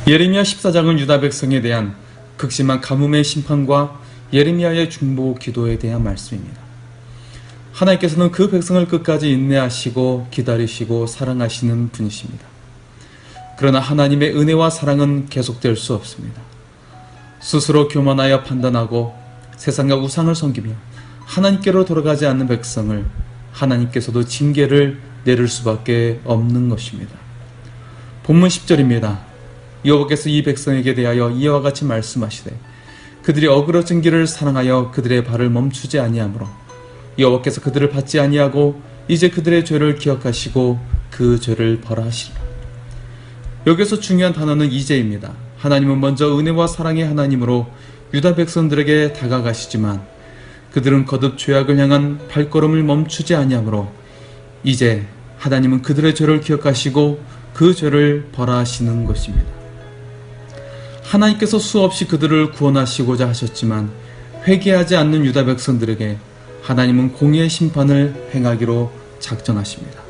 예레미야 14장은 유다 백성에 대한 극심한 가뭄의 심판과 예레미야의 중보 기도에 대한 말씀입니다. 하나님께서는 그 백성을 끝까지 인내하시고 기다리시고 사랑하시는 분이십니다. 그러나 하나님의 은혜와 사랑은 계속될 수 없습니다. 스스로 교만하여 판단하고 세상과 우상을 섬기며 하나님께로 돌아가지 않는 백성을 하나님께서도 징계를 내릴 수밖에 없는 것입니다. 본문 10절입니다. 여호와께서 이 백성에게 대하여 이와 같이 말씀하시되 그들이 어그러진 길을 사랑하여 그들의 발을 멈추지 아니하므로 여호와께서 그들을 받지 아니하고 이제 그들의 죄를 기억하시고 그 죄를 벌하시리라. 여기서 중요한 단어는 이제입니다. 하나님은 먼저 은혜와 사랑의 하나님으로 유다 백성들에게 다가가시지만 그들은 거듭 죄악을 향한 발걸음을 멈추지 아니하므로 이제 하나님은 그들의 죄를 기억하시고 그 죄를 벌하시는 것입니다. 하나님께서 수없이 그들을 구원하시고자 하셨지만 회개하지 않는 유다 백성들에게 하나님은 공의의 심판을 행하기로 작정하십니다.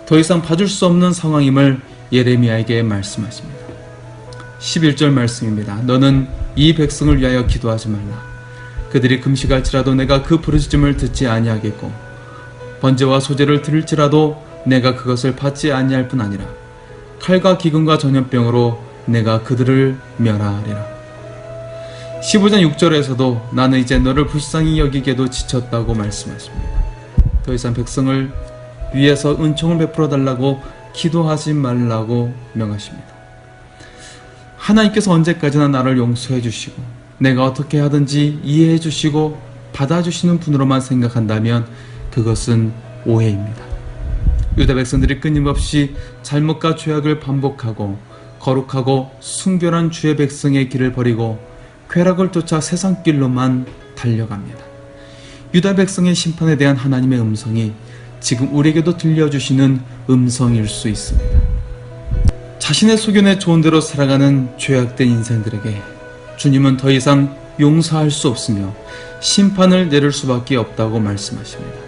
더 이상 봐줄 수 없는 상황임을 예레미야에게 말씀하십니다. 11절 말씀입니다. 너는 이 백성을 위하여 기도하지 말라. 그들이 금식할지라도 내가 그 부르짖음을 듣지 아니하겠고 번제와 소제를 드릴지라도 내가 그것을 받지 아니할 뿐 아니라 칼과 기근과 전염병으로 내가 그들을 멸하리라. 15장 6절에서도 나는 이제 너를 불쌍히 여기게도 지쳤다고 말씀하십니다. 더 이상 백성을 위해서 은총을 베풀어 달라고 기도하지 말라고 명하십니다. 하나님께서 언제까지나 나를 용서해 주시고 내가 어떻게 하든지 이해해 주시고 받아주시는 분으로만 생각한다면 그것은 오해입니다. 유다 백성들이 끊임없이 잘못과 죄악을 반복하고 거룩하고 순결한 주의 백성의 길을 버리고 쾌락을 쫓아 세상 길로만 달려갑니다. 유다 백성의 심판에 대한 하나님의 음성이 지금 우리에게도 들려주시는 음성일 수 있습니다. 자신의 소견에 좋은 대로 살아가는 죄악된 인생들에게 주님은 더 이상 용서할 수 없으며 심판을 내릴 수밖에 없다고 말씀하십니다.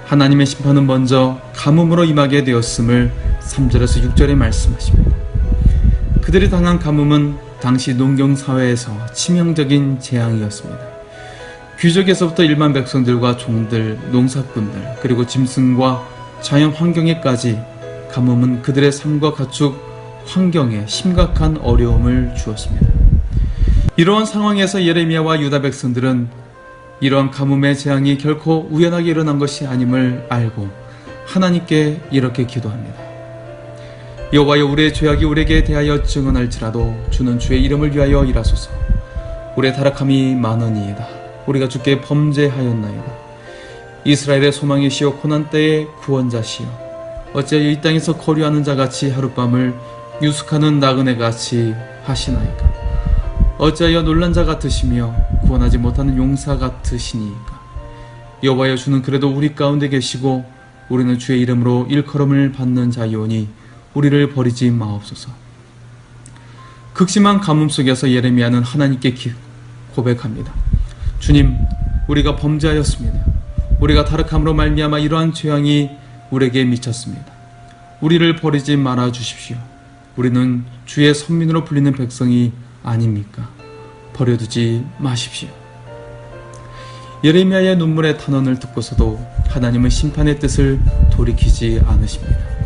하나님의 심판은 먼저 가뭄으로 임하게 되었음을 3절에서 6절에 말씀하십니다. 그들이 당한 가뭄은 당시 농경사회에서 치명적인 재앙이었습니다. 귀족에서부터 일반 백성들과 종들, 농사꾼들, 그리고 짐승과 자연 환경에까지 가뭄은 그들의 삶과 가축, 환경에 심각한 어려움을 주었습니다. 이러한 상황에서 예레미야와 유다 백성들은 이러한 가뭄의 재앙이 결코 우연하게 일어난 것이 아님을 알고 하나님께 이렇게 기도합니다. 여호와여, 우리의 죄악이 우리에게 대하여 증언할지라도 주는 주의 이름을 위하여 일하소서. 우리의 타락함이 많으니이다. 우리가 주께 범죄하였나이다. 이스라엘의 소망이시오 고난 때의 구원자시오. 어찌하여 이 땅에서 거류하는 자같이 하룻밤을 유숙하는 나그네같이 하시나이까. 어찌하여 놀란 자 같으시며 구원하지 못하는 용사 같으시니이까. 여호와여, 주는 그래도 우리 가운데 계시고 우리는 주의 이름으로 일컬음을 받는 자이오니 우리를 버리지 마옵소서. 극심한 가뭄 속에서 예레미야는 하나님께 고백합니다. 주님, 우리가 범죄하였습니다. 우리가 타락함으로 말미암아 이러한 재앙이 우리에게 미쳤습니다. 우리를 버리지 말아 주십시오. 우리는 주의 선민으로 불리는 백성이 아닙니까? 버려두지 마십시오. 예레미야의 눈물의 탄원을 듣고서도 하나님은 심판의 뜻을 돌이키지 않으십니다.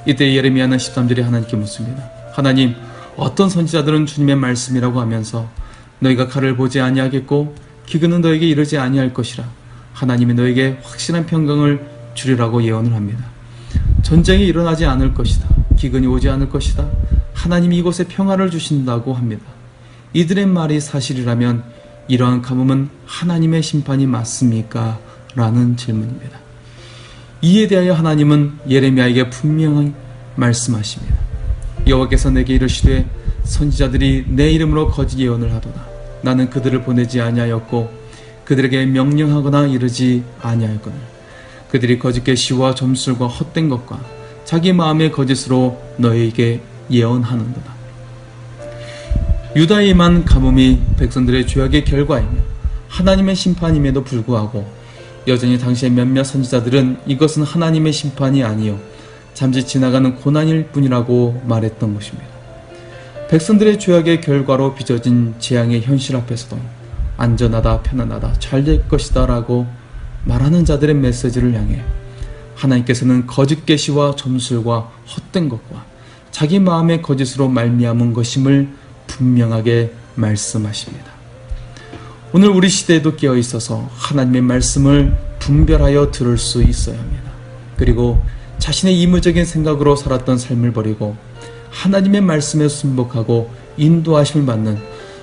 이때 예레미야는 13절에 하나님께 묻습니다. 하나님, 어떤 선지자들은 주님의 말씀이라고 하면서 너희가 칼을 보지 아니하겠고 기근은 너에게 이르지 아니할 것이라 하나님이 너에게 확실한 평강을 주리라고 예언을 합니다. 전쟁이 일어나지 않을 것이다. 기근이 오지 않을 것이다. 하나님이 이곳에 평화를 주신다고 합니다. 이들의 말이 사실이라면 이러한 가뭄은 하나님의 심판이 맞습니까? 라는 질문입니다. 이에 대하여 하나님은 예레미야에게 분명히 말씀하십니다. 여호와께서 내게 이르시되 선지자들이 내 이름으로 거짓 예언을 하도다. 나는 그들을 보내지 아니하였고 그들에게 명령하거나 이르지 아니하였거늘 그들이 거짓 계시와 점술과 헛된 것과 자기 마음의 거짓으로 너에게 예언하는도다. 유다에 임한 가뭄이 백성들의 죄악의 결과이며 하나님의 심판임에도 불구하고 여전히 당시의 몇몇 선지자들은 이것은 하나님의 심판이 아니요 잠시 지나가는 고난일 뿐이라고 말했던 것입니다. 백성들의 죄악의 결과로 빚어진 재앙의 현실 앞에서도 안전하다, 편안하다, 잘 될 것이다 라고 말하는 자들의 메시지를 향해 하나님께서는 거짓 계시와 점술과 헛된 것과 자기 마음의 거짓으로 말미암은 것임을 분명하게 말씀하십니다. 오늘 우리 시대에도 깨어 있어서 하나님의 말씀을 분별하여 들을 수 있어야 합니다. 그리고 자신의 이무적인 생각으로 살았던 삶을 버리고 하나님의 말씀에 순복하고 인도하심을 받는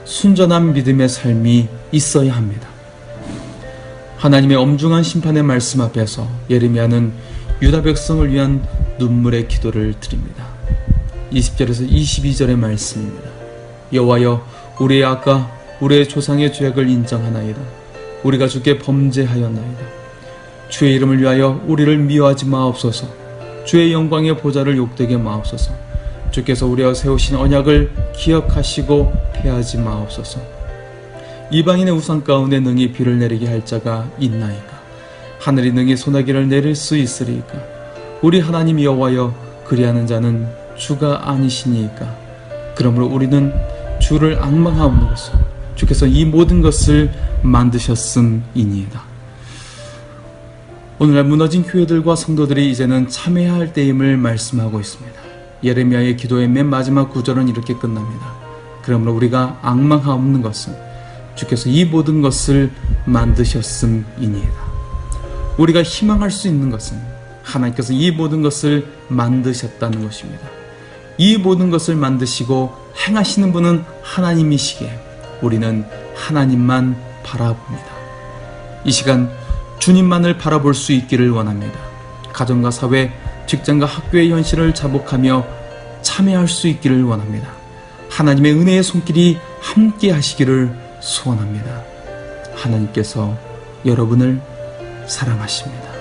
순전한 믿음의 삶이 있어야 합니다. 하나님의 엄중한 심판의 말씀 앞에서 예레미야는 유다 백성을 위한 눈물의 기도를 드립니다. 20절에서 22절의 말씀입니다. 여호와여, 우리의 악과 우리의 조상의 죄악을 인정하나이다. 우리가 주께 범죄하였나이다. 주의 이름을 위하여 우리를 미워하지 마옵소서. 주의 영광의 보좌를 욕되게 마옵소서. 주께서 우리와 세우신 언약을 기억하시고 패하지 마옵소서. 이방인의 우상 가운데 능히 비를 내리게 할 자가 있나이까? 하늘이 능히 소나기를 내릴 수 있으리이까? 우리 하나님 여호와여, 그리하는 자는 주가 아니시니이까? 그러므로 우리는 주를 앙망하옵는 것을 주께서 이 모든 것을 만드셨음이니이다. 오늘날 무너진 교회들과 성도들이 이제는 참회해야 할 때임을 말씀하고 있습니다. 예레미야의 기도의 맨 마지막 구절은 이렇게 끝납니다. 그러므로 우리가 앙망하옵는 것은 주께서 이 모든 것을 만드셨음이니이다. 우리가 희망할 수 있는 것은 하나님께서 이 모든 것을 만드셨다는 것입니다. 이 모든 것을 만드시고 행하시는 분은 하나님이시기에 우리는 하나님만 바라봅니다. 이 시간 주님만을 바라볼 수 있기를 원합니다. 가정과 사회, 직장과 학교의 현실을 자복하며 참여할 수 있기를 원합니다. 하나님의 은혜의 손길이 함께 하시기를 소원합니다. 하나님께서 여러분을 사랑하십니다.